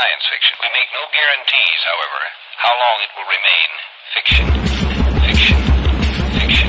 science fiction. We make no guarantees, however, how long it will remain fiction. Fiction. Fiction.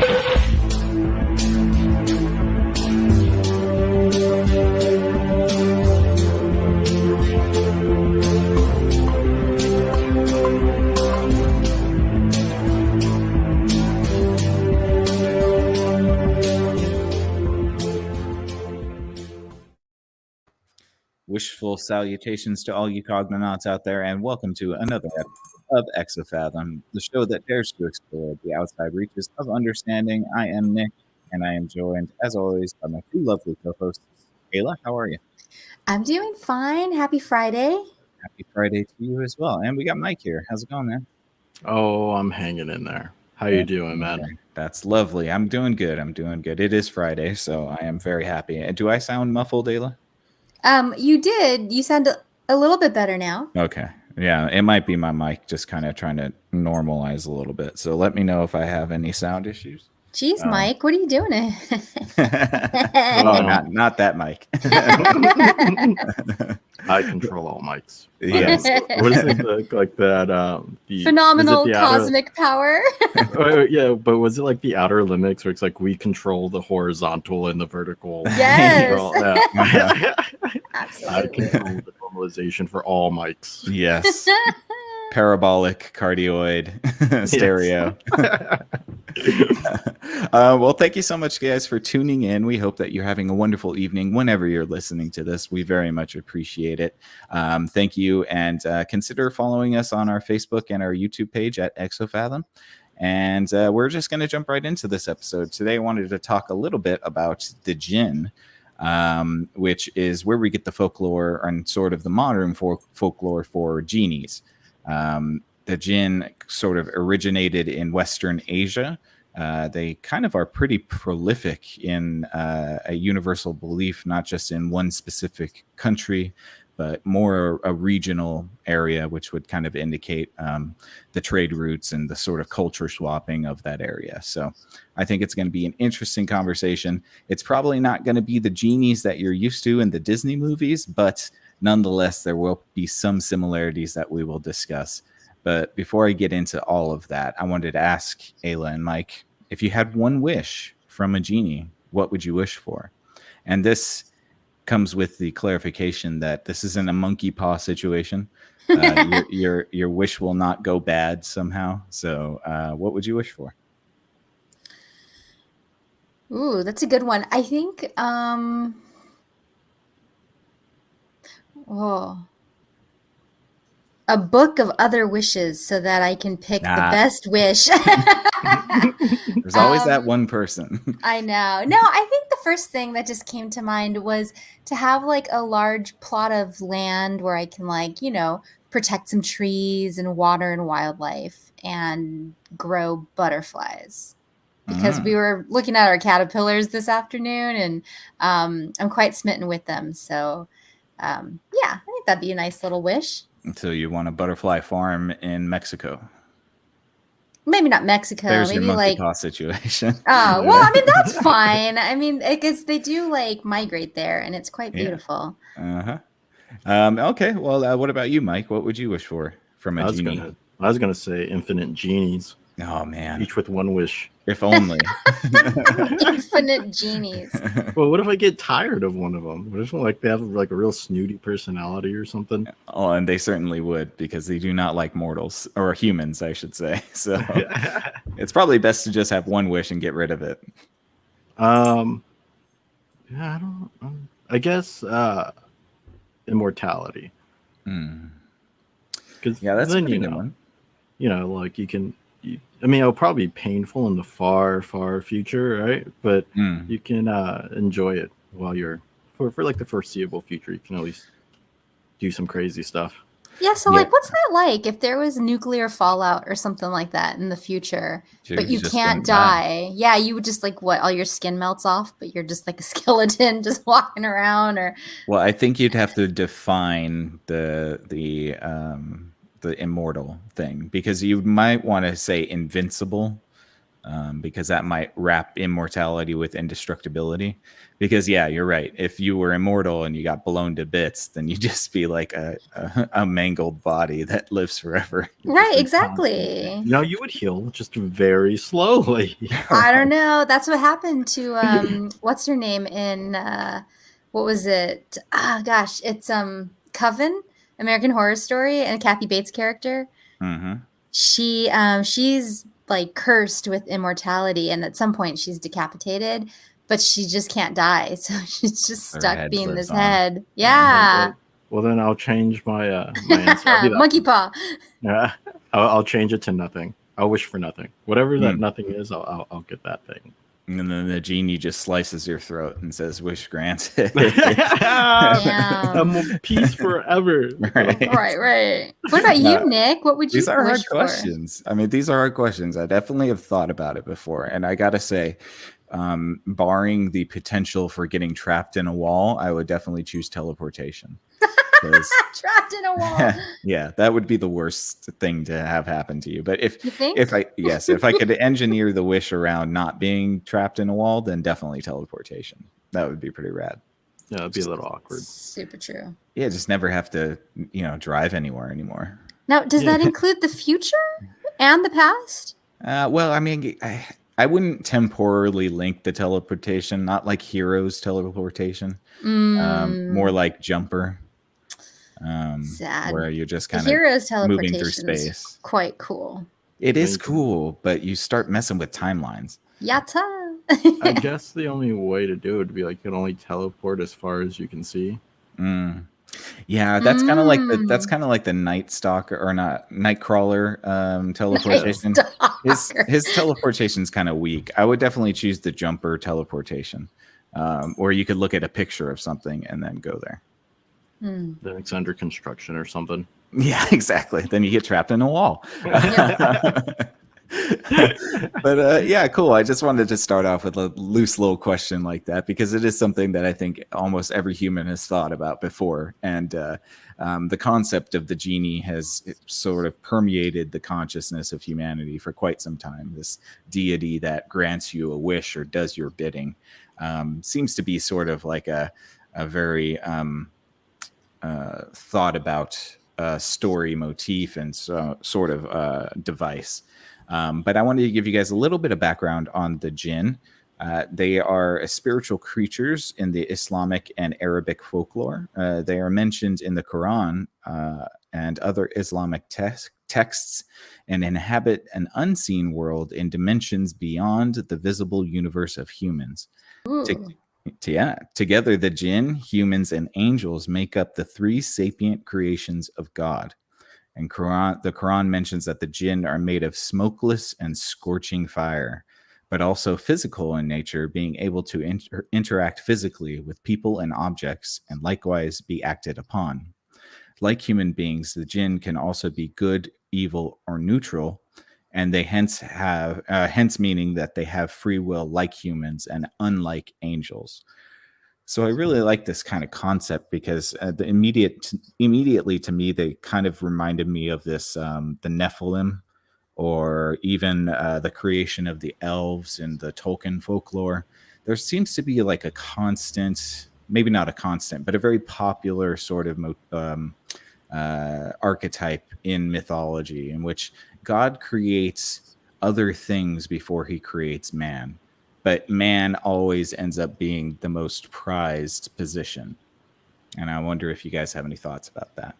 Wishful salutations to all you cognonauts out there, and welcome to another episode of Exofathom, the show that dares to explore the outside reaches of understanding. I am Nick, and I am joined, as always, by my two lovely co-hosts. Ayla, how are you? I'm doing fine. Happy Friday. Happy Friday to you as well. And we got Mike here. How's it going, man? Oh, I'm hanging in there. How you doing, man? Okay. That's lovely. I'm doing good. It is Friday, so I am very happy. Do I sound muffled, Ayla? You did. You sound a little bit better now. Okay. Yeah, it might be my mic just kind of trying to normalize a little bit. So let me know if I have any sound issues. Jeez, Mike, what are you doing? Not that mic. I control all mics. Yes. What is it like that? Phenomenal cosmic power. Yeah, but was it like the outer limits where it's like we control the horizontal and the vertical? Yes. I control the normalization for all mics. Yes. Parabolic, cardioid, stereo. Well, thank you so much, guys, for tuning in. We hope that you're having a wonderful evening whenever you're listening to this. We very much appreciate it. Thank you, and consider following us on our Facebook and our YouTube page at Exofathom. And we're just going to jump right into this episode. Today, I wanted to talk a little bit about the Jinn, which is where we get the folklore and sort of the modern folklore for genies. The Jinn sort of originated in Western Asia. They kind of are pretty prolific in a universal belief, not just in one specific country, but more a regional area, which would kind of indicate the trade routes and the sort of culture swapping of that area. So I think it's going to be an interesting conversation. It's probably not going to be the genies that you're used to in the Disney movies, but nonetheless, there will be some similarities that we will discuss. But before I get into all of that, I wanted to ask Ayla and Mike, if you had one wish from a genie, what would you wish for? And this comes with the clarification that this isn't a monkey paw situation. Your wish will not go bad somehow. So what would you wish for? Ooh, that's a good one. I think... a book of other wishes so that I can pick the best wish. There's always that one person. I know. No, I think the first thing that just came to mind was to have like a large plot of land where I can protect some trees and water and wildlife and grow butterflies. Because we were looking at our caterpillars this afternoon and I'm quite smitten with them. So I think that'd be a nice little wish. So you want a butterfly farm in Mexico? Maybe not Mexico. There's maybe your monkey paw situation. Oh, well, I mean, that's fine. I mean, because they do migrate there and it's quite beautiful. Yeah. Okay. Well, what about you, Mike? What would you wish for from a genie? I was going to say infinite genies. Oh, man. Each with one wish. If only. Infinite genies. Well, what if I get tired of one of them? What if they have a real snooty personality or something? Oh, and they certainly would, because they do not like mortals, or humans, I should say. So it's probably best to just have one wish and get rid of it. I guess immortality. That's a pretty good one. You can. It'll probably be painful in the far, far future, right? But you can enjoy it while you're for the foreseeable future. You can at least do some crazy stuff. Yeah. So, what's that like if there was nuclear fallout or something like that in the future, but you can't die? Yeah, you would just all your skin melts off, but you're just like a skeleton just walking around, or. Well, I think you'd have to define the immortal thing, because you might want to say invincible, because that might wrap immortality with indestructibility. Because yeah, you're right. If you were immortal and you got blown to bits, then you'd just be like a mangled body that lives forever. Right, Constant. exactly. No, you would heal just very slowly. I don't know. That's what happened to what's her name in what was it? Ah, gosh, it's Coven, American Horror Story, and Kathy Bates' character. Mm-hmm. She's like cursed with immortality, and at some point she's decapitated, but she just can't die, so she's just Her stuck head being lives this on. head. Yeah. Well, then I'll change my my answer. I'll be that Monkey one. paw. Yeah, I'll change it to nothing. I'll wish for nothing. Whatever that nothing is, I'll get that thing. And then the genie just slices your throat and says, "Wish granted." Damn. Peace forever. Right. What about you, Nick? What would you These are hard wish for? questions. I mean, these are hard questions. I definitely have thought about it before. And I got to say, barring the potential for getting trapped in a wall, I would definitely choose teleportation. Trapped in a wall. Yeah, that would be the worst thing to have happen to you. But You think? if I could engineer the wish around not being trapped in a wall, then definitely teleportation. That would be pretty rad. Yeah, it'd be a little awkward. Super true. Yeah, just never have to, drive anywhere anymore. Now, does that include the future and the past? Well, I mean, I wouldn't temporally link the teleportation, not like Hero's teleportation, more like Jumper. Sad. Where you're just kind Hero's of moving through teleportation is space. quite cool. It is cool, but you start messing with timelines. Yatta. I guess the only way to do it would be like you can only teleport as far as you can see. Yeah, that's kind of like the Night Stalker or not Nightcrawler teleportation. His teleportation's kind of weak. I would definitely choose the Jumper teleportation, or you could look at a picture of something and then go there. Then it's under construction or something. Yeah, exactly. Then you get trapped in a wall. But yeah, cool. I just wanted to start off with a loose little question like that because it is something that I think almost every human has thought about before. And the concept of the genie has sort of permeated the consciousness of humanity for quite some time. This deity that grants you a wish or does your bidding seems to be sort of like a very thought about story motif and sort of device. But I wanted to give you guys a little bit of background on the Jinn. They are spiritual creatures in the Islamic and Arabic folklore. They are mentioned in the Quran and other Islamic texts and inhabit an unseen world in dimensions beyond the visible universe of humans. Together, the Jinn, humans, and angels make up the three sapient creations of God. And the Quran mentions that the Jinn are made of smokeless and scorching fire, but also physical in nature, being able to interact physically with people and objects, and likewise be acted upon. Like human beings, the Jinn can also be good, evil, or neutral, and they hence meaning that they have free will like humans and unlike angels. So I really like this kind of concept because immediately to me, they kind of reminded me of this, the Nephilim, or even the creation of the elves in the Tolkien folklore. There seems to be like a constant, maybe not a constant, but a very popular sort of archetype in mythology in which God creates other things before he creates man. But man always ends up being the most prized position. And I wonder if you guys have any thoughts about that.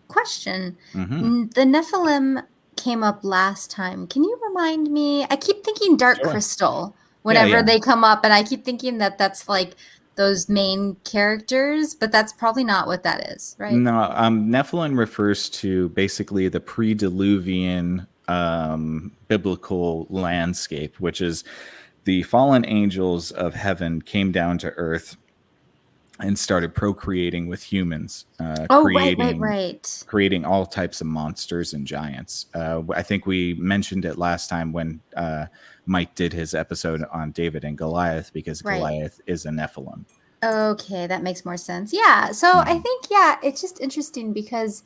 Question. The Nephilim came up last time. Can you remind me? I keep thinking Dark Crystal whenever they come up, and I keep thinking that that's like those main characters, but that's probably not what that is, right? No, Nephilim refers to basically the pre-Diluvian biblical landscape, which is the fallen angels of heaven came down to earth and started procreating with humans, creating all types of monsters and giants. I think we mentioned it last time when Mike did his episode on David and Goliath, because Goliath is a Nephilim. Okay, that makes more sense. Yeah, so I think, it's just interesting because,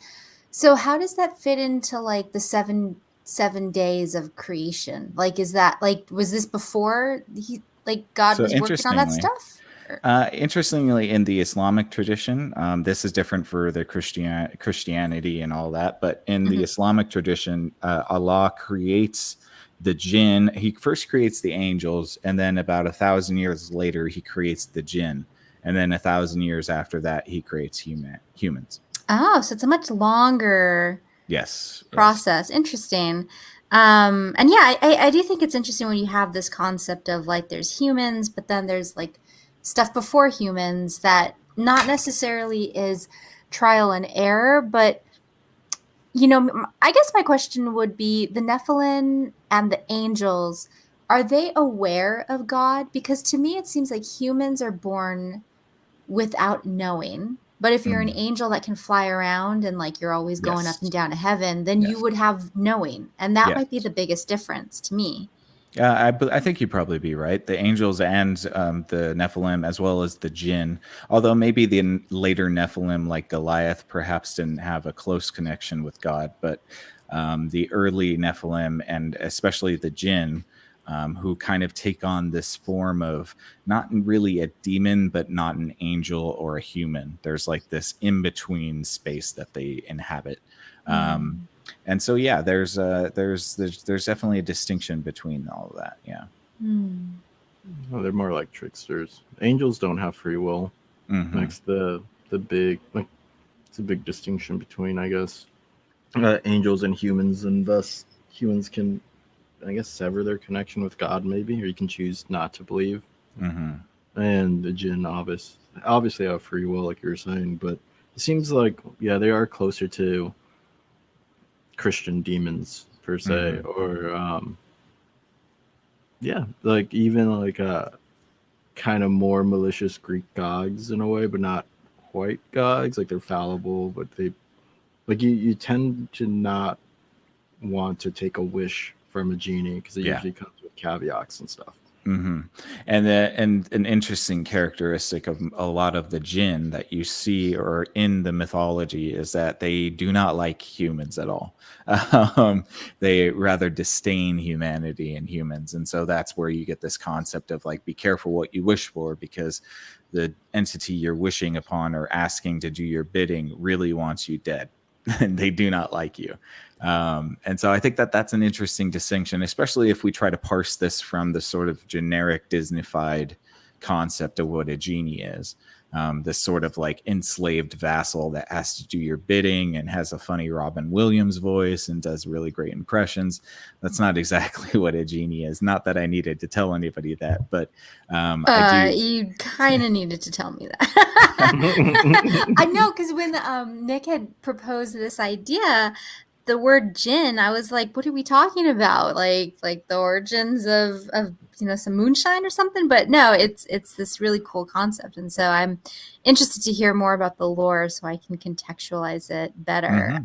so how does that fit into like the seven 7 days of creation? Like, is that like, was this before God So was working on that interestingly, stuff? interestingly, in the Islamic tradition, this is different for the Christianity and all that. But in the Mhm. Islamic tradition, Allah creates the jinn. He first creates the angels, and then about 1,000 years later, he creates the jinn, and then 1,000 years after that, he creates humans. Oh, so it's a much longer Yes. process. Interesting. And yeah, I do think it's interesting when you have this concept of like there's humans, but then there's like stuff before humans that not necessarily is trial and error, but I guess my question would be the Nephilim and the angels, are they aware of God? Because to me, it seems like humans are born without knowing. But if you're an angel that can fly around and like you're always going up Yes. and down to heaven, then you Yes. would have knowing. And that Yes. might be the biggest difference to me. I think you'd probably be right. The angels and the Nephilim, as well as the Jinn, although maybe the later Nephilim, like Goliath, perhaps didn't have a close connection with God, but the early Nephilim, and especially the Jinn, who kind of take on this form of not really a demon, but not an angel or a human. There's like this in-between space that they inhabit. And so, yeah, there's definitely a distinction between all of that. Yeah. Well, they're more like tricksters. Angels don't have free will. That's the big, like, it's a big distinction between, I guess, angels and humans, and thus humans can, I guess, sever their connection with God, maybe, or you can choose not to believe. And the jinn obviously have free will, like you were saying, but it seems like, yeah, they are closer to Christian demons per se, or yeah, like even like kind of more malicious Greek gods in a way, but not quite gods. Like they're fallible, but they like you tend to not want to take a wish from a genie because it usually comes with caveats and stuff. And an interesting characteristic of a lot of the jinn that you see or in the mythology is that they do not like humans at all. They rather disdain humanity and humans, and so that's where you get this concept of like, be careful what you wish for, because the entity you're wishing upon or asking to do your bidding really wants you dead. And they do not like you. And so I think that that's an interesting distinction, especially if we try to parse this from the sort of generic Disneyfied concept of what a genie is. This sort of like enslaved vassal that has to do your bidding and has a funny Robin Williams voice and does really great impressions. That's not exactly what a genie is. Not that I needed to tell anybody that, but I do. You kind of needed to tell me that. I know, because when Nick had proposed this idea, the word Jinn, I was like, what are we talking about? Like the origins of some moonshine or something? But no, it's this really cool concept. And so I'm interested to hear more about the lore so I can contextualize it better.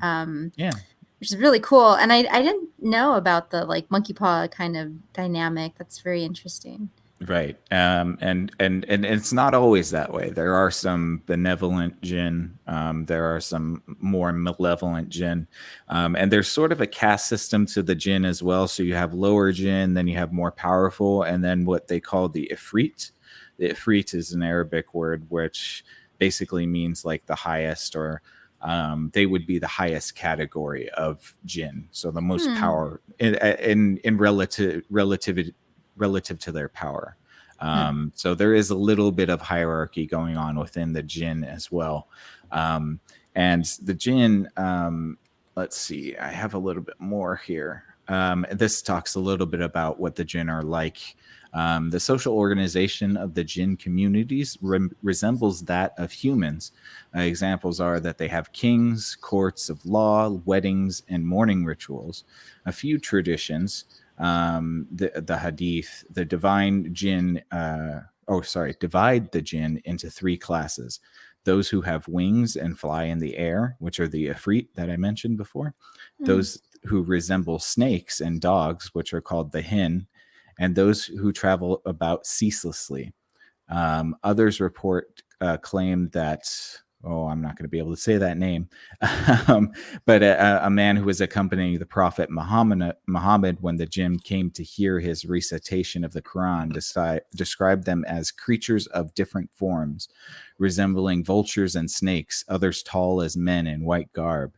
Which is really cool. And I didn't know about the like monkey paw kind of dynamic. That's very interesting. Right. And it's not always that way. There are some benevolent jinn. There are some more malevolent jinn. And there's sort of a caste system to the jinn as well. So you have lower jinn, then you have more powerful, and then what they call the ifrit. The ifrit is an Arabic word which basically means like the highest, or they would be the highest category of jinn. So the most power in relative to their power. So there is a little bit of hierarchy going on within the jinn as well. And the jinn, let's see, I have a little bit more here. This talks a little bit about what the jinn are like. The social organization of the jinn communities resembles that of humans. Examples are that they have kings, courts of law, weddings, and mourning rituals. A few traditions, the hadith, the divine jinn, divide the jinn into 3 classes: those who have wings and fly in the air, which are the ifrit that I mentioned before; those who resemble snakes and dogs, which are called the hin; and those who travel about ceaselessly. Others claim that, I'm not going to be able to say that name, but a man who was accompanying the Prophet Muhammad when the jinn came to hear his recitation of the Quran, described them as creatures of different forms, resembling vultures and snakes, others tall as men in white garb.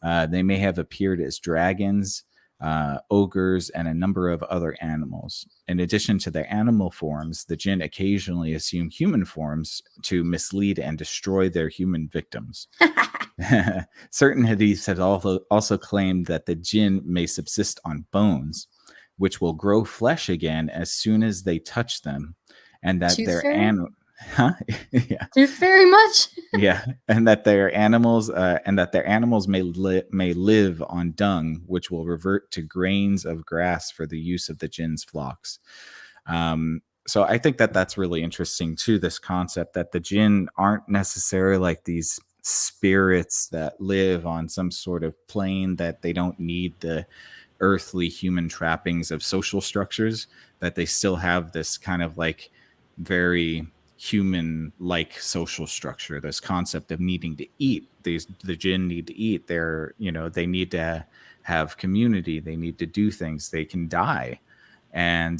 They may have appeared as dragons, ogres, and a number of other animals. In addition to their animal forms, the jinn occasionally assume human forms to mislead and destroy their human victims. Certain hadiths have also claimed that the jinn may subsist on bones, which will grow flesh again as soon as they touch them, and that their animal. Huh? Yeah. Tooth very much. Yeah, and that their animals may live on dung, which will revert to grains of grass for the use of the jinn's flocks. So I think that that's really interesting too. This concept that the jinn aren't necessarily like these spirits that live on some sort of plane, that they don't need the earthly human trappings of social structures, that they still have this kind of like very human like social structure, this concept of needing to eat. The jinn need to eat. They need to have community, they need to do things, they can die. And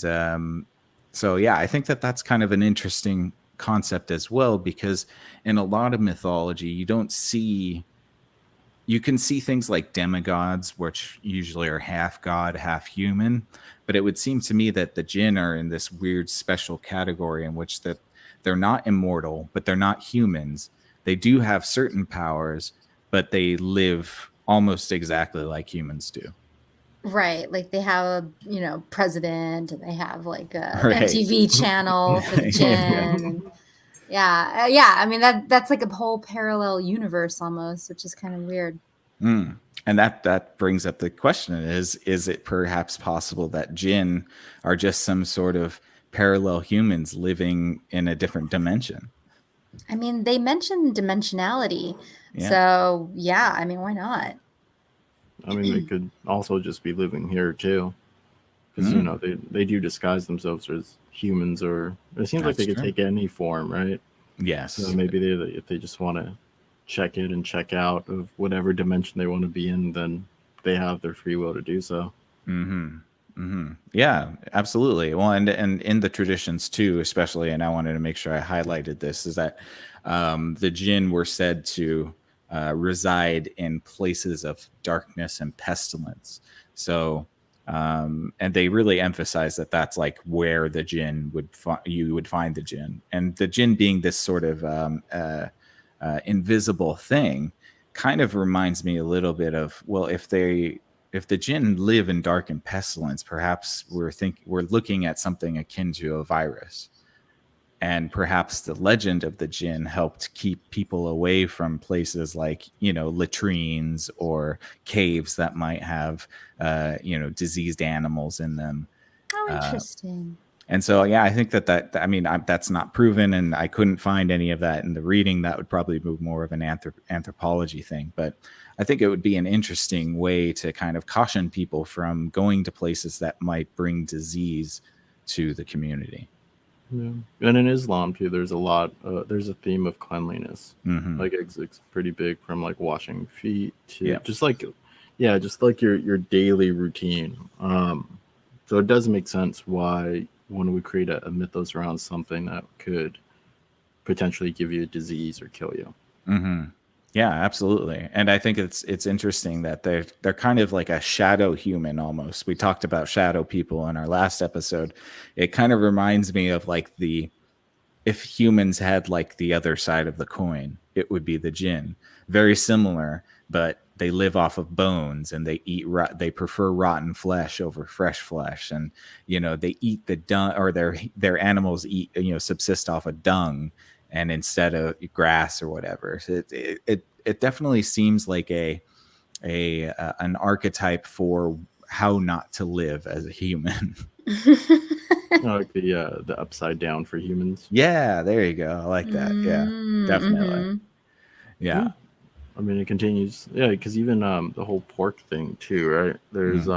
so yeah, I think that that's kind of an interesting concept as well, because in a lot of mythology you can see things like demigods, which usually are half god, half human. But it would seem to me that the jinn are in this weird special category in which that they're not immortal, but they're not humans. They do have certain powers, but they live almost exactly like humans do. Right. Like they have a, president, and they have like a Right. MTV channel for the jinn. And yeah. I mean, that's like a whole parallel universe almost, which is kind of weird. And that brings up the question: is it perhaps possible that jinn are just some sort of parallel humans living in a different dimension? I mean, they mentioned dimensionality. Yeah. So yeah, I mean, why not? I mean, they could also just be living here too, because they do disguise themselves as humans, or it seems like they could take any form, right? Yes. So maybe if they just want to check in and check out of whatever dimension they want to be in, then they have their free will to do so. Yeah, absolutely. Well, and in the traditions too, especially, and I wanted to make sure I highlighted this, is that the jinn were said to reside in places of darkness and pestilence. So, and they really emphasize that that's like where the jinn you would find the jinn, and the jinn being this sort of invisible thing, kind of reminds me a little bit of, well, if the jinn live in dark and pestilence, perhaps we're looking at something akin to a virus. And perhaps the legend of the jinn helped keep people away from places like, latrines or caves that might have, diseased animals in them. Oh, interesting. And so, yeah, I think that's not proven, and I couldn't find any of that in the reading. That would probably be more of an anthropology thing. But I think it would be an interesting way to kind of caution people from going to places that might bring disease to the community. Yeah. And in Islam too, there's a theme of cleanliness. Like it's pretty big, from like washing feet to just like your daily routine. So it does make sense why when we create a mythos around something that could potentially give you a disease or kill you. Yeah, absolutely. And I think it's interesting that they're kind of like a shadow human almost. We talked about shadow people in our last episode. It kind of reminds me of like if humans had like the other side of the coin, it would be the jinn. Very similar, but they live off of bones, and they they prefer rotten flesh over fresh flesh, and they eat the dung, or their animals eat subsist off of dung, and instead of grass or whatever. So it definitely seems like an archetype for how not to live as a human. Like the upside down for humans. Yeah, there you go. I like that. Yeah, definitely. Yeah. I mean, it continues. Yeah, because even the whole pork thing too, right? There's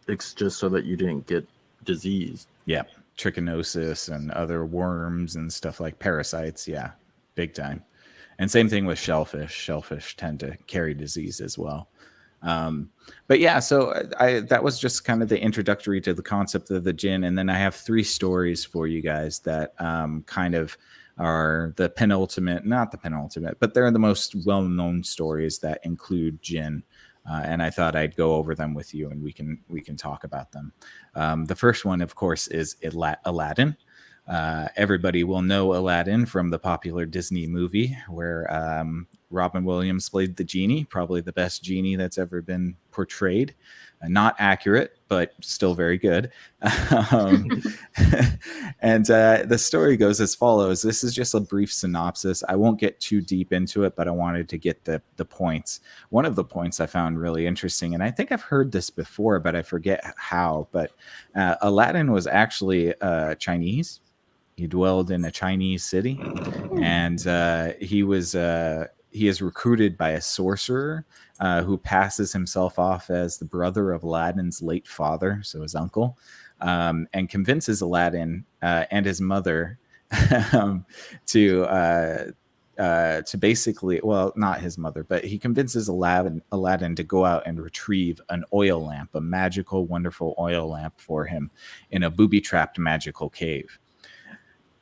it's just so that you didn't get disease. Yeah, trichinosis and other worms and stuff like parasites. Yeah, big time. And same thing with shellfish. Shellfish tend to carry disease as well. But yeah, so that was just kind of the introductory to the concept of the Jinn, and then I have 3 stories for you guys that kind of are the penultimate, not the penultimate, but they're the most well-known stories that include Jinn. And I thought I'd go over them with you, and we can talk about them. The first one, of course, is Aladdin. Everybody will know Aladdin from the popular Disney movie where Robin Williams played the genie, probably the best genie that's ever been portrayed. Not accurate, but still very good. And the story goes as follows. This is just a brief synopsis. I won't get too deep into it, but I wanted to get the points. One of the points I found really interesting, and I think I've heard this before, but I forget how, but Aladdin was actually Chinese. He dwelled in a Chinese city, and he is recruited by a sorcerer who passes himself off as the brother of Aladdin's late father, so his uncle, and convinces Aladdin and his mother to basically, well, not his mother, but he convinces Aladdin to go out and retrieve an oil lamp, a magical, wonderful oil lamp for him in a booby-trapped magical cave.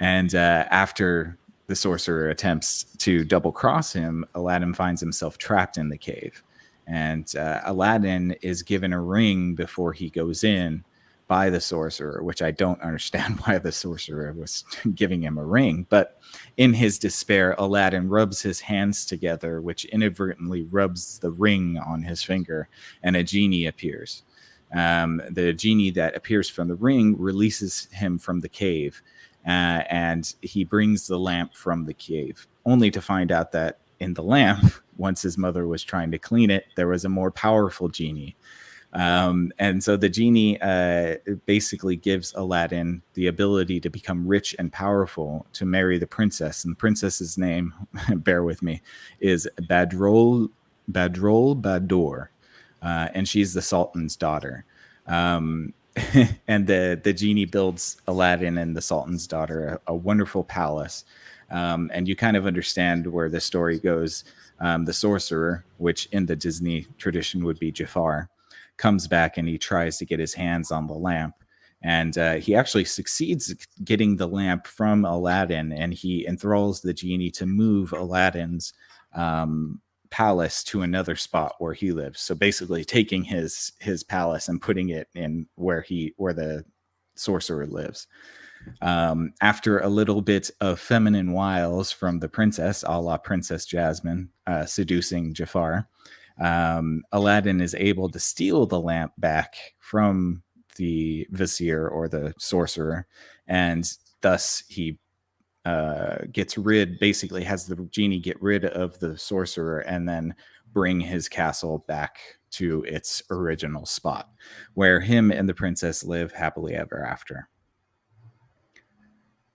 And after the sorcerer attempts to double cross him, Aladdin finds himself trapped in the cave. And Aladdin is given a ring before he goes in by the sorcerer, which I don't understand why the sorcerer was giving him a ring. But in his despair, Aladdin rubs his hands together, which inadvertently rubs the ring on his finger, and a genie appears. The genie that appears from the ring releases him from the cave. And he brings the lamp from the cave, only to find out that in the lamp, once his mother was trying to clean it, there was a more powerful genie. And so the genie basically gives Aladdin the ability to become rich and powerful to marry the princess. And the princess's name, bear with me, is Badrol Badour. And she's the Sultan's daughter. And the genie builds Aladdin and the Sultan's daughter a wonderful palace. And you kind of understand where the story goes. The sorcerer, which in the Disney tradition would be Jafar, comes back and he tries to get his hands on the lamp. And he actually succeeds getting the lamp from Aladdin, and he enthralls the genie to move Aladdin's palace to another spot where he lives. So basically taking his palace and putting it in where the sorcerer lives. After a little bit of feminine wiles from the princess, a la Princess Jasmine, seducing Jafar, Aladdin is able to steal the lamp back from the vizier or the sorcerer, and thus he gets rid, basically has the genie get rid of the sorcerer and then bring his castle back to its original spot where him and the princess live happily ever after.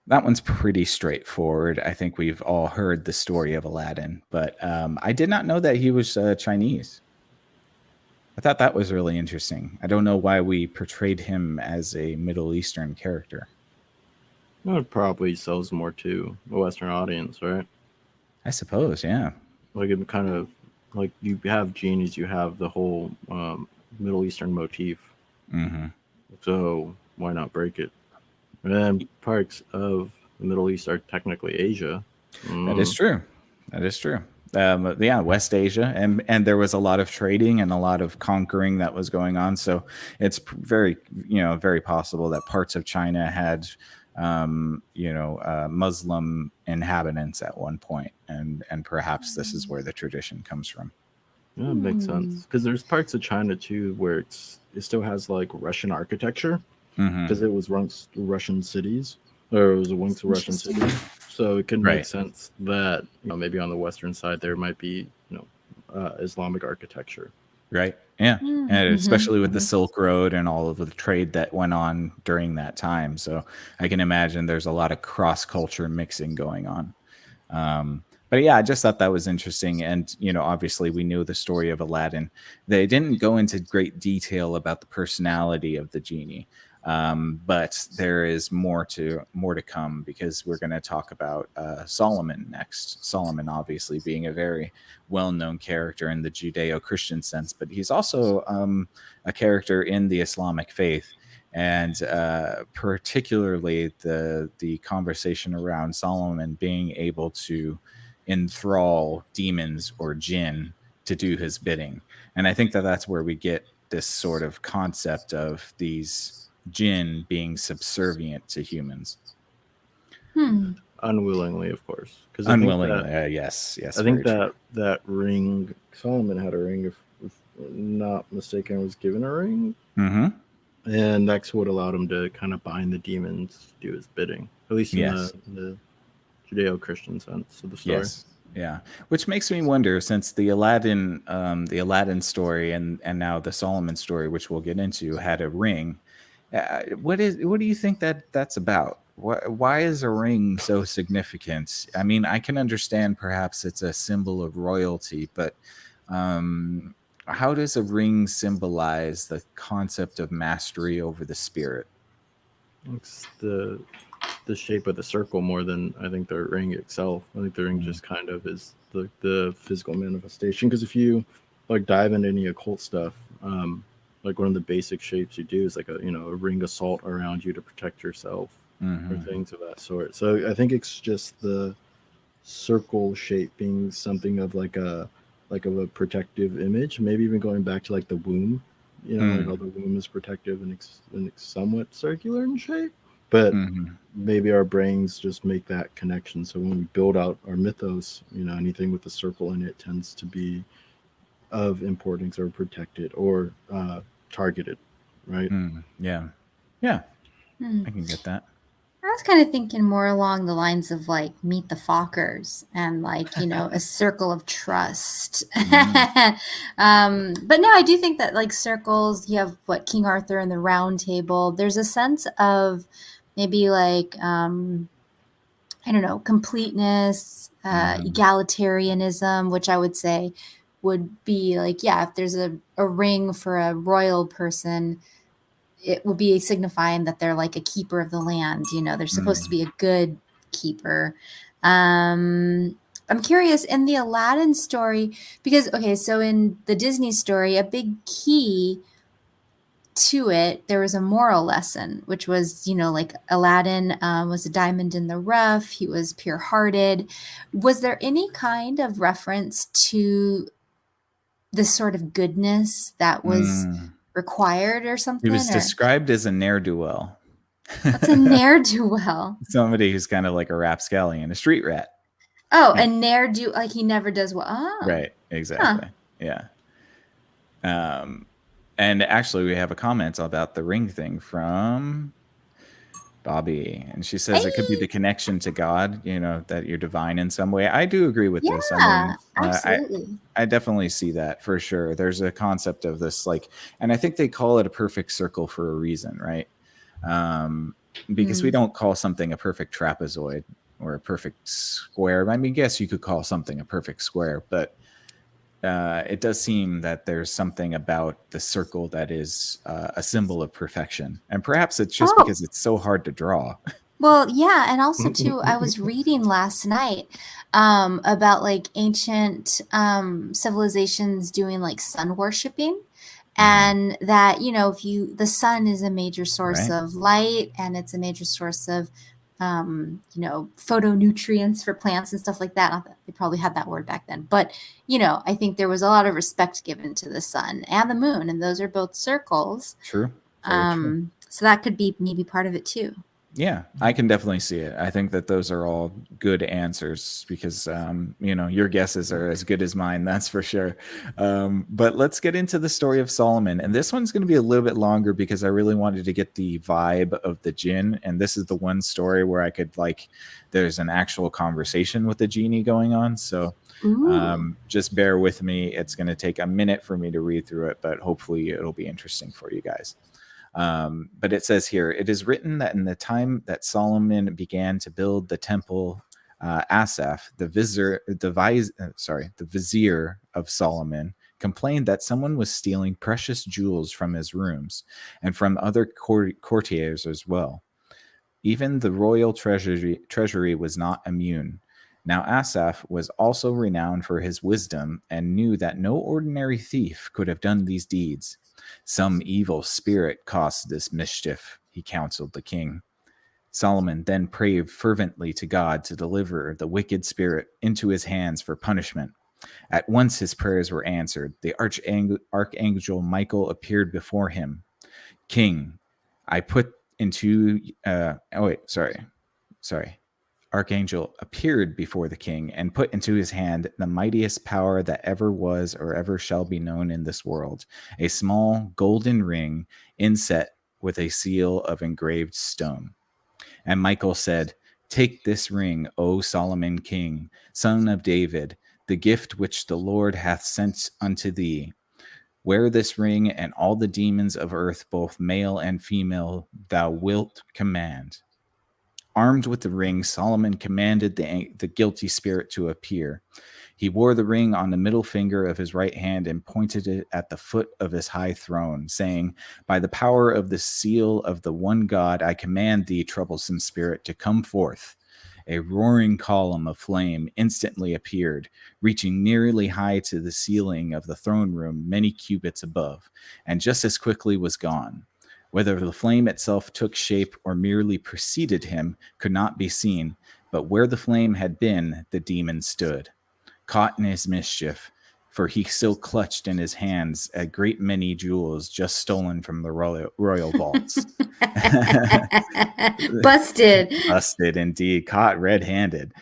That one's pretty straightforward. I think we've all heard the story of Aladdin, but I did not know that he was Chinese. I thought that was really interesting. I don't know why we portrayed him as a Middle Eastern character. It probably sells more to a Western audience, right? I suppose, yeah. Like it kind of like you have genies, you have the whole Middle Eastern motif. Mm-hmm. So why not break it? And then parts of the Middle East are technically Asia. That is true. That is true. Yeah, West Asia, and there was a lot of trading and a lot of conquering that was going on. So it's very possible that parts of China had Muslim inhabitants at one point, and perhaps this is where the tradition comes from. Yeah, it makes sense, because there's parts of China too where it still has like Russian architecture, because it was once Russian cities, or it was once a Russian city. So it can make sense that maybe on the Western side there might be Islamic architecture. Right. Yeah. And especially with the Silk Road and all of the trade that went on during that time. So I can imagine there's a lot of cross-culture mixing going on. But yeah, I just thought that was interesting. And, obviously we knew the story of Aladdin. They didn't go into great detail about the personality of the genie. But there is more to come, because we're going to talk about Solomon next. Solomon, obviously, being a very well-known character in the Judeo-Christian sense, but he's also a character in the Islamic faith. And particularly the conversation around Solomon being able to enthrall demons or jinn to do his bidding. And I think that that's where we get this sort of concept of these jinn being subservient to humans. Unwillingly, of course. Because Unwillingly, yes. I think that ring, Solomon had a ring, if not mistaken, was given a ring. Mm-hmm. And that's what allowed him to kind of bind the demons to do his bidding, at least in the Judeo-Christian sense of the story. Yes. Yeah, which makes me wonder, since the Aladdin story and now the Solomon story, which we'll get into, had a ring. What do you think that's about? Why is a ring so significant? I mean, I can understand perhaps it's a symbol of royalty, but how does a ring symbolize the concept of mastery over the spirit? It's the shape of the circle more than I think the ring itself. I think the ring just kind of is the physical manifestation. Because if you like dive into any occult stuff, like one of the basic shapes you do is like a ring of salt around you to protect yourself, or things of that sort. So I think it's just the circle shape being something of like a protective image. Maybe even going back to like the womb, like how the womb is protective and it's somewhat circular in shape. But maybe our brains just make that connection. So when we build out our mythos, anything with a circle in it tends to be of importance or protected or targeted, right? Yeah. I can get that. I was kind of thinking more along the lines of like Meet the Fockers and like, a circle of trust. But no, I do think that like circles, you have what King Arthur and the Round Table. There's a sense of maybe like, I don't know, completeness, egalitarianism, which I would say would be like, yeah, if there's a ring for a royal person, it will be signifying that they're like a keeper of the land. They're supposed to be a good keeper. I'm curious in the Aladdin story, because, okay, so in the Disney story, a big key to it, there was a moral lesson, which was, like Aladdin was a diamond in the rough. He was pure-hearted. Was there any kind of reference to this sort of goodness that was required or something? He was described as a ne'er-do-well. What's a ne'er-do-well? Somebody who's kind of like a rapscallion, a street rat. Oh, a ne'er-do, like he never does well. Oh. Right, exactly. Yeah. And actually, we have a comment about the ring thing from Bobby, and she says it could be the connection to God, that you're divine in some way. I do agree with this. I mean, absolutely. I definitely see that for sure. There's a concept of this, like, and I think they call it a perfect circle for a reason, right? Because we don't call something a perfect trapezoid or a perfect square. I mean, yes, you could call something a perfect square, but it does seem that there's something about the circle that is a symbol of perfection. And perhaps it's just because it's so hard to draw. Well, yeah. And also, too, I was reading last night about like ancient civilizations doing like sun worshiping. And that, if the sun is a major source of light, and it's a major source of photonutrients for plants and stuff like that. Not that they probably had that word back then, but I think there was a lot of respect given to the sun and the moon, and those are both circles. True. True. So that could be maybe part of it too. Yeah, I can definitely see it. I think that those are all good answers because, your guesses are as good as mine. That's for sure. But let's get into the story of Solomon. And this one's going to be a little bit longer because I really wanted to get the vibe of the jinn. And this is the one story where I could there's an actual conversation with the genie going on. So just bear with me. It's going to take a minute for me to read through it, but hopefully it'll be interesting for you guys. But it says here, it is written that in the time that Solomon began to build the temple, Asaph, the vizier of Solomon, complained that someone was stealing precious jewels from his rooms and from other courtiers as well. Even the royal treasury was not immune. Now Asaph was also renowned for his wisdom and knew that no ordinary thief could have done these deeds. Some evil spirit caused this mischief, he counseled the king. Solomon then prayed fervently to God to deliver the wicked spirit into his hands for punishment. At once his prayers were answered. The archangel Michael appeared before him. King, I put into Archangel appeared before the king and put into his hand the mightiest power that ever was or ever shall be known in this world, a small golden ring inset with a seal of engraved stone. And Michael said, Take this ring, O Solomon king, son of David, the gift which the Lord hath sent unto thee. Wear this ring, and all the demons of earth, both male and female, thou wilt command. Armed with the ring, Solomon commanded the guilty spirit to appear. He wore the ring on the middle finger of his right hand and pointed it at the foot of his high throne, saying, By the power of the seal of the one God, I command thee, troublesome spirit, to come forth. A roaring column of flame instantly appeared, reaching nearly high to the ceiling of the throne room, many cubits above, and just as quickly was gone. Whether the flame itself took shape or merely preceded him could not be seen, but where the flame had been, the demon stood, caught in his mischief, for he still clutched in his hands a great many jewels just stolen from the royal vaults. Busted, indeed. Caught red-handed.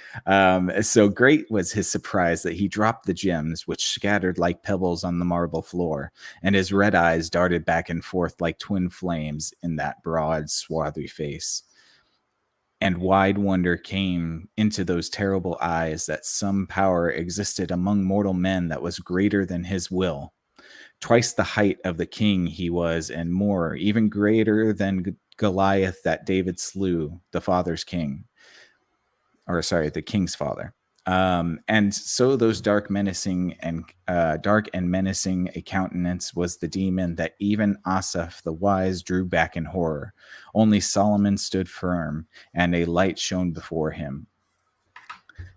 So great was his surprise that he dropped the gems, which scattered like pebbles on the marble floor, and his red eyes darted back and forth like twin flames in that broad, swarthy face. And wide wonder came into those terrible eyes that some power existed among mortal men that was greater than his will. Twice the height of the king he was, and more, even greater than Goliath that David slew, the king's father. And so those dark and menacing a countenance was the demon that even Asaph the wise drew back in horror. Only Solomon stood firm, and a light shone before him.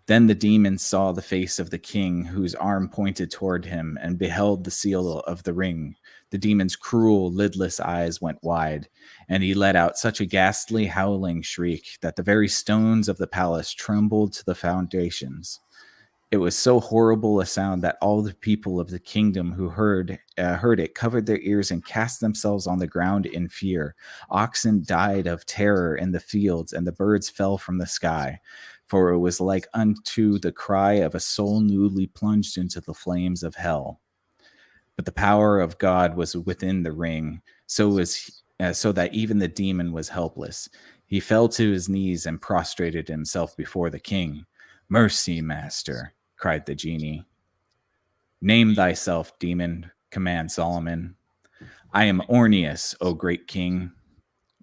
Then the demon saw the face of the king, whose arm pointed toward him, and beheld the seal of the ring. The demon's cruel, lidless eyes went wide, and he let out such a ghastly, howling shriek that the very stones of the palace trembled to the foundations. It was so horrible a sound that all the people of the kingdom who heard it covered their ears and cast themselves on the ground in fear. Oxen died of terror in the fields, and the birds fell from the sky, for it was like unto the cry of a soul newly plunged into the flames of hell. But the power of God was within the ring, so that even the demon was helpless. He fell to his knees and prostrated himself before the king. Mercy, master, cried the genie. Name thyself, demon, commanded Solomon. I am Orneus, O great king.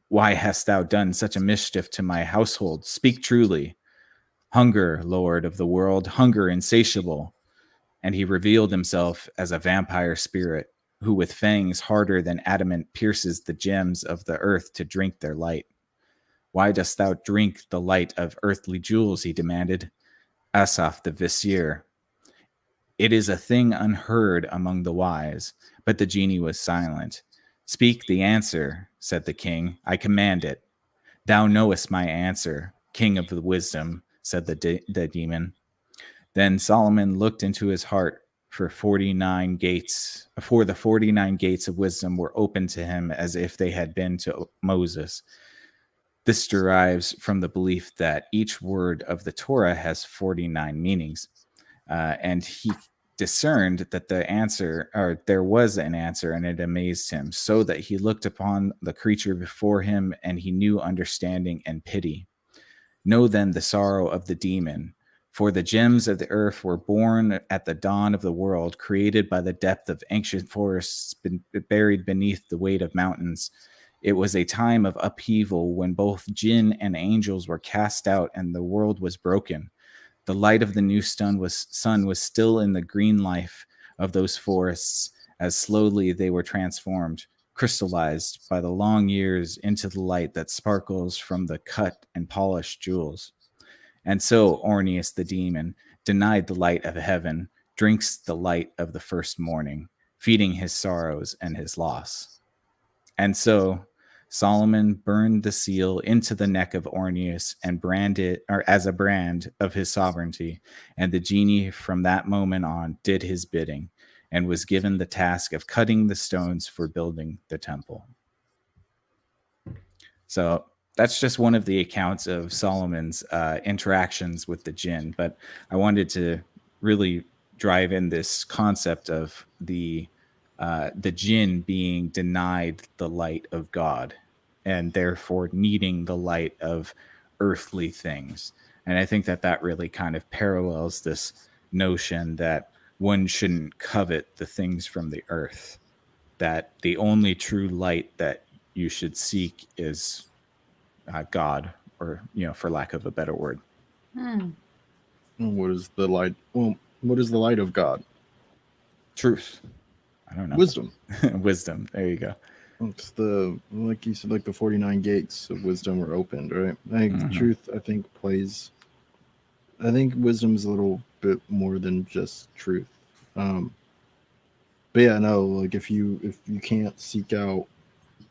Why hast thou done such a mischief to my household? Speak truly. Hunger, Lord of the world, hunger insatiable. And he revealed himself as a vampire spirit, who with fangs harder than adamant pierces the gems of the earth to drink their light. Why dost thou drink the light of earthly jewels? He demanded. Asaph the vizier. It is a thing unheard among the wise, but the genie was silent. Speak the answer, said the king. I command it. Thou knowest my answer, king of the wisdom, said the demon. Then Solomon looked into his heart, for the 49 gates of wisdom were opened to him as if they had been to Moses. This derives from the belief that each word of the Torah has 49 meanings. And he discerned that there was an answer, and it amazed him, so that he looked upon the creature before him, and he knew understanding and pity. Know then the sorrow of the demon, for the gems of the earth were born at the dawn of the world, created by the depth of ancient forests, buried beneath the weight of mountains. It was a time of upheaval when both Jinn and angels were cast out and the world was broken. The light of the new sun was still in the green life of those forests as slowly they were transformed, crystallized by the long years into the light that sparkles from the cut and polished jewels. And so Ornius the demon, denied the light of heaven, drinks the light of the first morning, feeding his sorrows and his loss. And so Solomon burned the seal into the neck of Ornius and branded or as a brand of his sovereignty. And the genie from that moment on did his bidding and was given the task of cutting the stones for building the temple. So that's just one of the accounts of Solomon's interactions with the jinn. But I wanted to really drive in this concept of the jinn being denied the light of God and therefore needing the light of earthly things. And I think that that really kind of parallels this notion that one shouldn't covet the things from the earth, that the only true light that you should seek is God, or, for lack of a better word. What is the light? Well, what is the light of God? Truth. I don't know. Wisdom. Wisdom. There you go. It's like you said, like the 49 gates of wisdom were opened, right? I think the truth, I think wisdom is a little bit more than just truth. But yeah, no, like if you can't seek out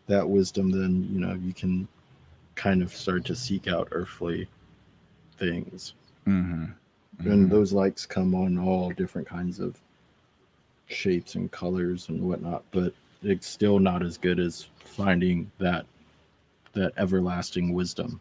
that wisdom, then you can kind of start to seek out earthly things. And those lights come on all different kinds of shapes and colors and whatnot, but it's still not as good as finding that everlasting wisdom.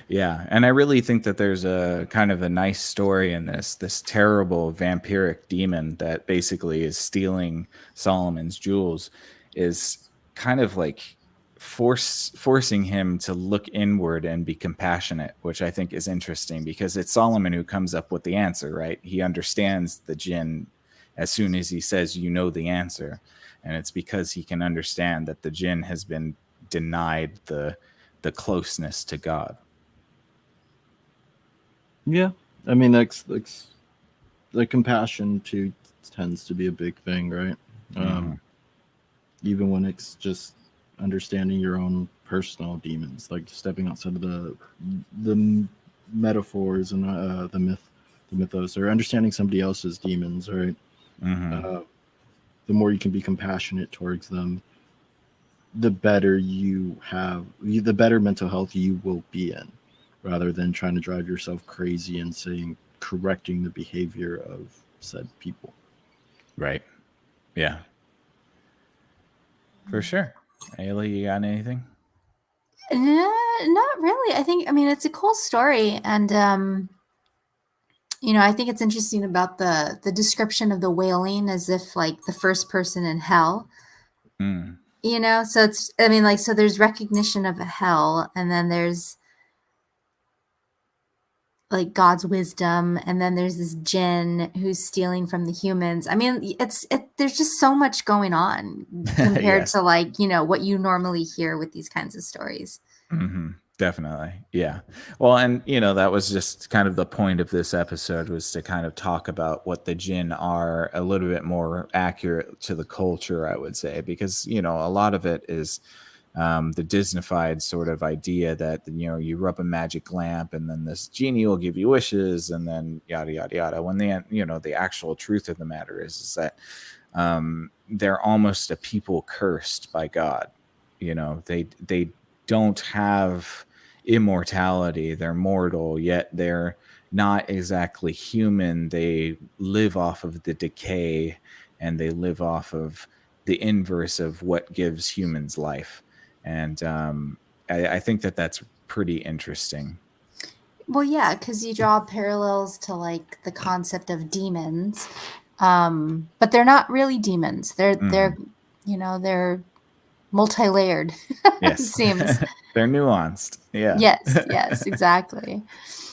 Yeah, and I really think that there's a kind of a nice story in this terrible vampiric demon that basically is stealing Solomon's jewels is kind of like forcing him to look inward and be compassionate, which I think is interesting because it's Solomon who comes up with the answer, right? He understands the jinn as soon as he says, the answer. And it's because he can understand that the jinn has been denied the closeness to God. Yeah. I mean, that's the compassion too tends to be a big thing, right? Even when it's just understanding your own personal demons, like stepping outside of the metaphors and the mythos, or understanding somebody else's demons, right? The more you can be compassionate towards them, the better the better mental health you will be in, rather than trying to drive yourself crazy and correcting the behavior of said people. Right. Yeah. For sure. Ayla, you got anything? Not really. I mean, it's a cool story. And, I think it's interesting about the description of the wailing as if like the first person in hell, so it's, I mean, like, so there's recognition of a hell, and then there's like God's wisdom, and then there's this jinn who's stealing from the humans. I mean, there's just so much going on compared to like, what you normally hear with these kinds of stories. Definitely. Yeah. Well, and that was just kind of the point of this episode, was to kind of talk about what the jinn are a little bit more accurate to the culture, I would say, because, a lot of it is the Disneyfied sort of idea that, you rub a magic lamp and then this genie will give you wishes and then yada, yada, yada. When the actual truth of the matter is that they're almost a people cursed by God. They don't have immortality. They're mortal, yet they're not exactly human. They live off of the decay, and they live off of the inverse of what gives humans life. And I think that that's pretty interesting. Well, yeah, because you draw parallels to like the concept of demons, but they're not really demons. They're they're multi-layered. Yes, it seems they're nuanced. Yeah. Yes, exactly.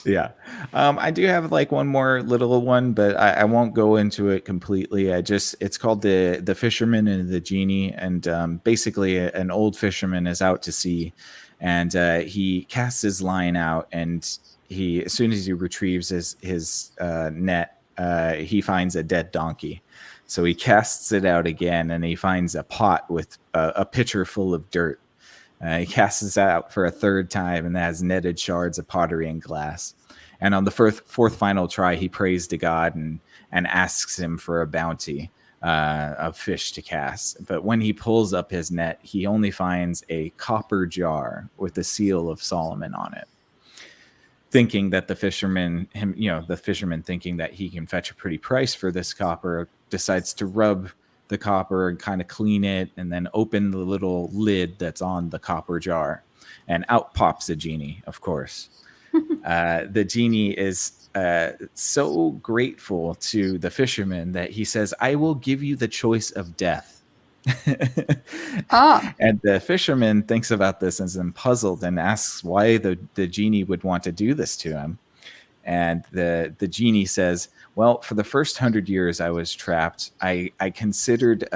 Yeah. I do have like one more little one, but I won't go into it completely. It's called the Fisherman and the Genie. And basically an old fisherman is out to sea, and he casts his line out, and as soon as he retrieves his net, he finds a dead donkey. So he casts it out again, and he finds a pot with a pitcher full of dirt. He casts it out for a third time, and that has netted shards of pottery and glass. And on the fourth final try, he prays to God and asks him for a bounty of fish to cast. But when he pulls up his net, he only finds a copper jar with the seal of Solomon on it. Thinking that the fisherman thinking that he can fetch a pretty price for this copper, decides to rub the copper and kind of clean it, and then open the little lid that's on the copper jar, and out pops a genie, of course. The genie is so grateful to the fisherman that he says, "I will give you the choice of death." And the fisherman thinks about this and is puzzled and asks why the genie would want to do this to him. And the genie says, well, for the first 100 years I was trapped, I considered,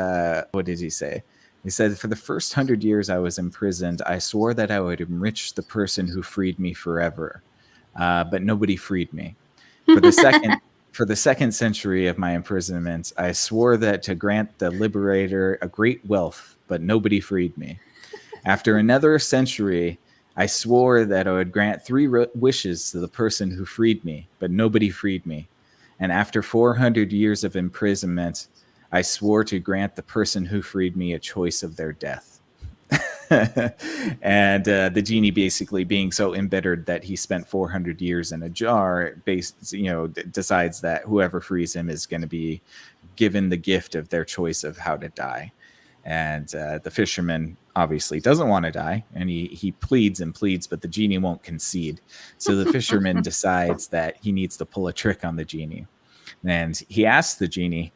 what did he say? He said, for the first 100 years I was imprisoned, I swore that I would enrich the person who freed me forever. But nobody freed me. For the second century of my imprisonment, I swore that to grant the liberator a great wealth, but nobody freed me. After another century, I swore that I would grant 3 wishes to the person who freed me, but nobody freed me. And after 400 years of imprisonment, I swore to grant the person who freed me a choice of their death. And the genie, basically being so embittered that he spent 400 years in a jar, decides that whoever frees him is going to be given the gift of their choice of how to die. And the fisherman obviously doesn't want to die, and he pleads and pleads, but the genie won't concede. So the fisherman decides that he needs to pull a trick on the genie. And he asks the genie,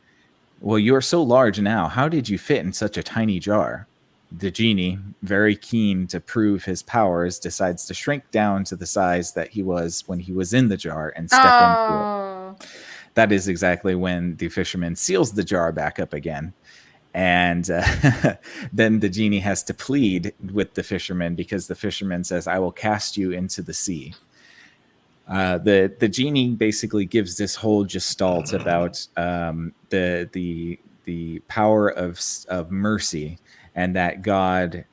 well, you're so large now, how did you fit in such a tiny jar? The genie, very keen to prove his powers, decides to shrink down to the size that he was when he was in the jar and step into it. That is exactly when the fisherman seals the jar back up again. And then the genie has to plead with the fisherman, because the fisherman says, I will cast you into the sea. The genie basically gives this whole gestalt about the power of mercy, and that God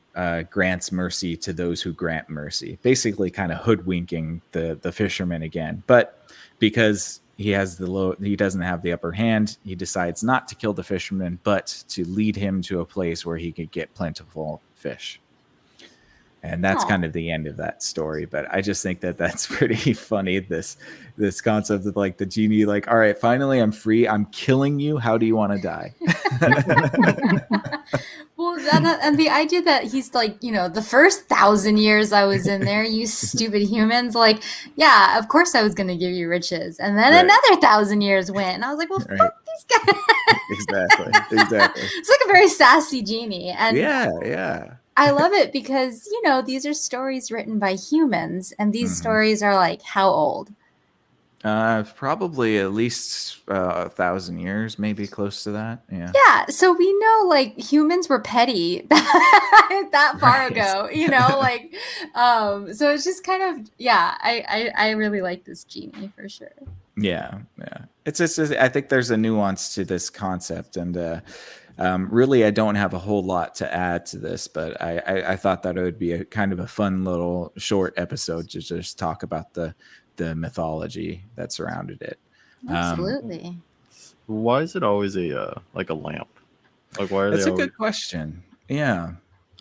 grants mercy to those who grant mercy. Basically, kind of hoodwinking the fisherman again. But because he doesn't have the upper hand, he decides not to kill the fisherman, but to lead him to a place where he could get plentiful fish. And that's kind of the end of that story. But I just think that that's pretty funny. This concept of like the genie, like, all right, finally I'm free. I'm killing you. How do you want to die? Well, and the idea that he's like, the first 1,000 years I was in there, you stupid humans, like, yeah, of course I was going to give you riches. And then another 1,000 years went. And I was like, well, fuck these guys. Exactly. It's like a very sassy genie. And yeah. I love it because, these are stories written by humans. And these stories are like, how old? Probably at least 1,000 years, maybe close to that. Yeah. So we know like humans were petty that far ago, so it's just kind of, I really like this genie for sure. Yeah. It's just, I think there's a nuance to this concept, and really, I don't have a whole lot to add to this, but I thought that it would be a kind of a fun little short episode to just talk about the mythology that surrounded it. Absolutely. Why is it always a lamp? Like, why are That's they? a good question. Yeah,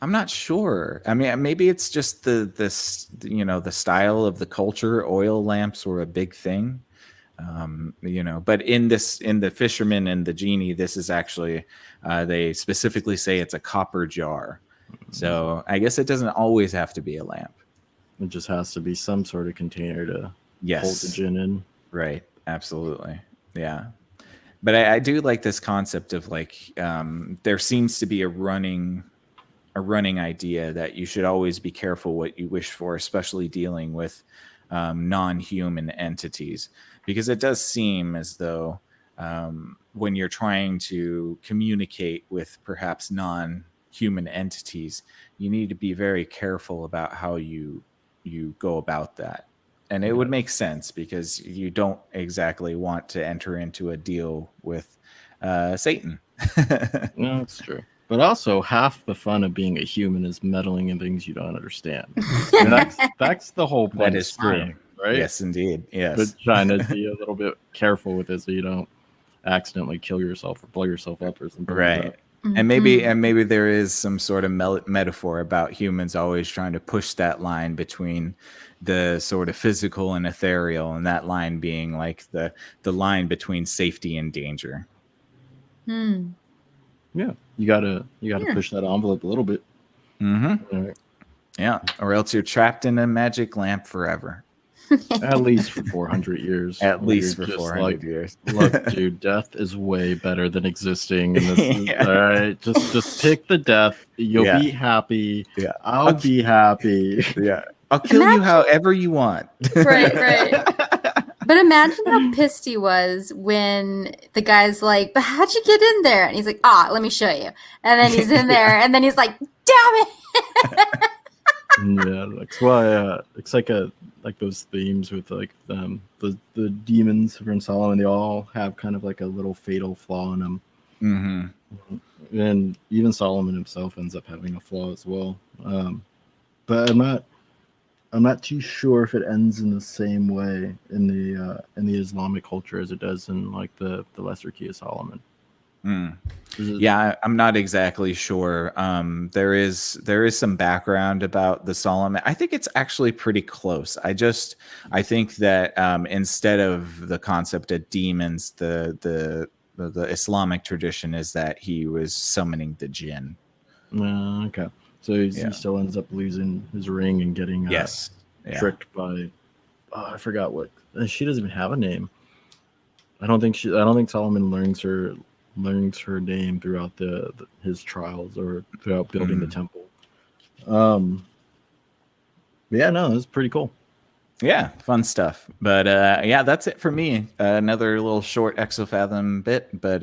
I'm not sure. I mean, maybe it's just the style of the culture. Oil lamps were a big thing. But in the fisherman and the genie, this is actually they specifically say it's a copper jar. So I guess it doesn't always have to be a lamp. It just has to be some sort of container to hold the gin in. Right. Absolutely. Yeah. But I do like this concept of like there seems to be a running idea that you should always be careful what you wish for, especially dealing with non-human entities, because it does seem as though when you're trying to communicate with perhaps non-human entities, you need to be very careful about how you go about that. And it would make sense because you don't exactly want to enter into a deal with Satan. No, it's true. But also, half the fun of being a human is meddling in things you don't understand. And that's the whole point. That of is true. science, right? Yes, indeed. Yes. But trying to be a little bit careful with it so you don't accidentally kill yourself or blow yourself up or something. Right. Like that. And maybe there is some sort of metaphor about humans always trying to push that line between the sort of physical and ethereal, and that line being like the line between safety and danger. Yeah, you gotta push that envelope a little bit. Right. Yeah, or else you're trapped in a magic lamp forever. At least for 400 years. At least for 400 years. Look, dude, death is way better than existing. And this is, all right, just pick the death. You'll be happy. Yeah, I'll be happy. Yeah, I'll kill you however you want. Right. But imagine how pissed he was when the guy's like, "But how'd you get in there?" And he's like, let me show you. And then he's in there, and then he's like, "Damn it!" Yeah, it's like those themes with like the demons from Solomon. They all have kind of like a little fatal flaw in them. And even Solomon himself ends up having a flaw as well. But I'm not too sure if it ends in the same way in the Islamic culture as it does in like the Lesser Key of Solomon. Yeah, I'm not exactly sure. There is some background about the Solomon. I think it's actually pretty close. I think that instead of the concept of demons, the Islamic tradition is that he was summoning the Jinn. Okay, so he still ends up losing his ring and getting tricked by I forgot what she doesn't even have a name. I don't think Solomon learns her name throughout his trials or throughout building the temple. Yeah, no, it's pretty cool. Yeah, fun stuff. But that's it for me. Another little short Exofathom bit, but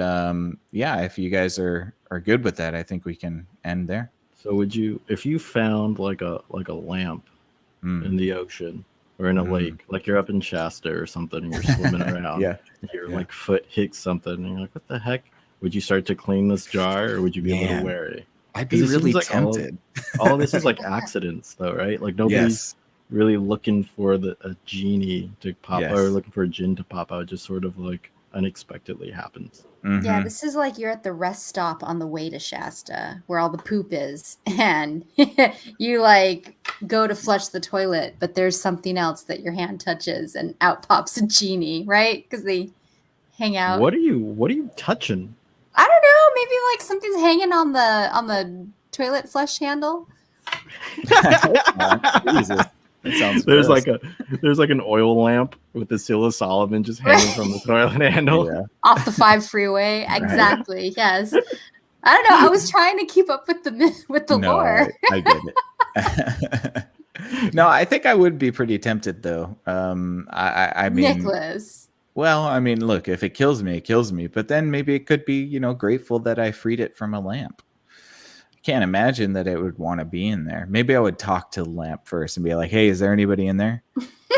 if you guys are good with that, I think we can end there. So if you found like a lamp in the ocean or in a lake, like you're up in Shasta or something and you're swimming around, and your like foot hits something and you're like, what the heck? Would you start to clean this jar, or would you be a little wary? I'd be really tempted. All this is like accidents, though, right? Like nobody's really looking for a genie to pop or looking for a Jinn to pop out. It just sort of like unexpectedly happens. Yeah, this is like you're at the rest stop on the way to Shasta, where all the poop is, and you like go to flush the toilet, but there's something else that your hand touches, and out pops a genie, right? Because they hang out. What are you touching? I don't know. Maybe like something's hanging on the toilet flush handle. Jesus. There's like an oil lamp with the seal of Solomon just hanging from the toilet handle. Off the 5 freeway. Exactly. Yes. I don't know. I was trying to keep up with the lore. I get it. No, I think I would be pretty tempted though. I mean, Nicholas. Well, I mean, look, if it kills me, it kills me. But then maybe it could be, grateful that I freed it from a lamp. I can't imagine that it would want to be in there. Maybe I would talk to the lamp first and be like, hey, is there anybody in there?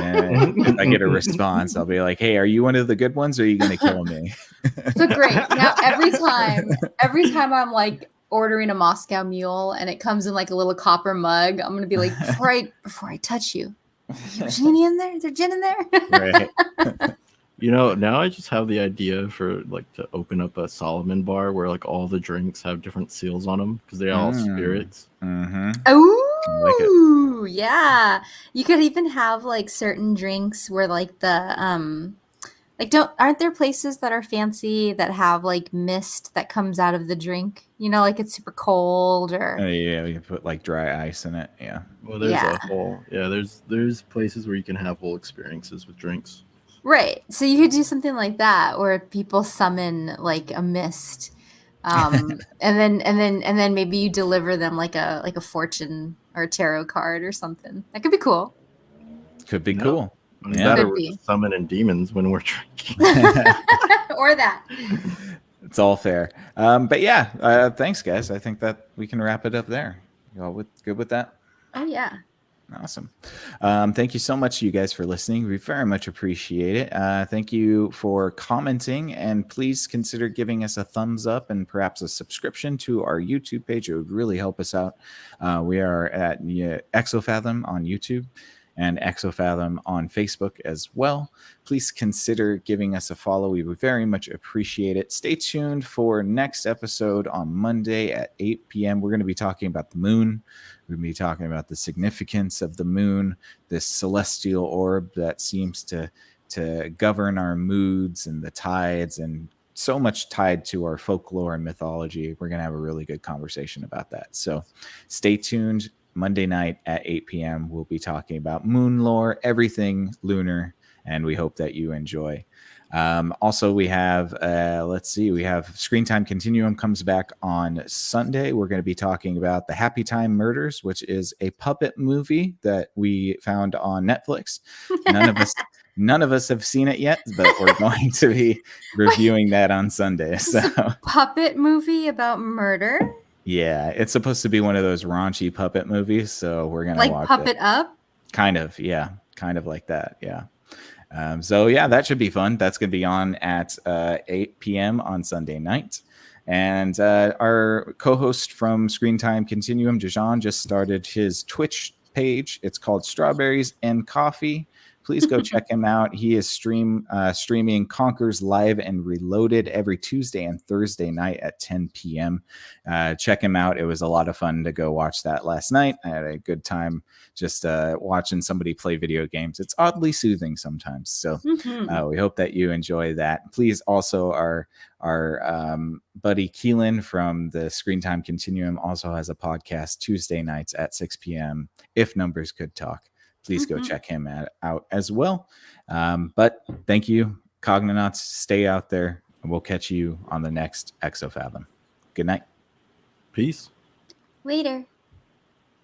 And if I get a response, I'll be like, hey, are you one of the good ones or are you going to kill me? So great. Now, every time I'm like ordering a Moscow Mule and it comes in like a little copper mug, I'm going to be like, before I touch you, is there genie in there? Is there gin in there? Right. Now I just have the idea for like to open up a Solomon bar where like all the drinks have different seals on them because they're all spirits. Oh, like yeah. You could even have like certain drinks where like the aren't there places that are fancy that have like mist that comes out of the drink? Like it's super cold or you can put like dry ice in it. Yeah. Well, there's there's places where you can have whole experiences with drinks. Right. So you could do something like that where people summon like a mist. And then maybe you deliver them like a fortune or a tarot card or something. That could be cool. Could be cool. We're just summoning demons when we're drinking. Or that. It's all fair. But thanks guys. I think that we can wrap it up there. You all good with that? Oh yeah. Awesome. Thank you so much, you guys, for listening. We very much appreciate it. Thank you for commenting, and please consider giving us a thumbs up and perhaps a subscription to our YouTube page. It would really help us out. We are at Exofathom on YouTube and Exofathom on Facebook as well. Please consider giving us a follow. We would very much appreciate it. Stay tuned for next episode on Monday at 8 p.m. We're going to be talking about the moon. We're going to be talking about the significance of the moon, this celestial orb that seems to govern our moods and the tides, and so much tied to our folklore and mythology. We're going to have a really good conversation about that. So stay tuned. Monday night at 8 p.m. We'll be talking about moon lore, everything lunar, and we hope that you enjoy. Also, we have, we have Screen Time Continuum comes back on Sunday. We're going to be talking about The Happy Time Murders, which is a puppet movie that we found on Netflix. None of us have seen it yet, but we're going to be reviewing that on Sunday. So, puppet movie about murder? Yeah, it's supposed to be one of those raunchy puppet movies, so we're going to watch Puppet it. Up? Kind of, yeah. Kind of like that, yeah. So, yeah, that should be fun. That's going to be on at 8 p.m. on Sunday night. And our co-host from Screen Time Continuum, Jajan, just started his Twitch page. It's called Strawberries and Coffee. Please go check him out. He is streaming Conquers Live and Reloaded every Tuesday and Thursday night at 10 p.m. Check him out. It was a lot of fun to go watch that last night. I had a good time just watching somebody play video games. It's oddly soothing sometimes. So we hope that you enjoy that. Please also, our buddy Keelan from the Screen Time Continuum also has a podcast Tuesday nights at 6 p.m. If Numbers Could Talk. Please go check him out as well. But thank you, Cognonauts. Stay out there, and we'll catch you on the next Exofathom. Good night. Peace. Later.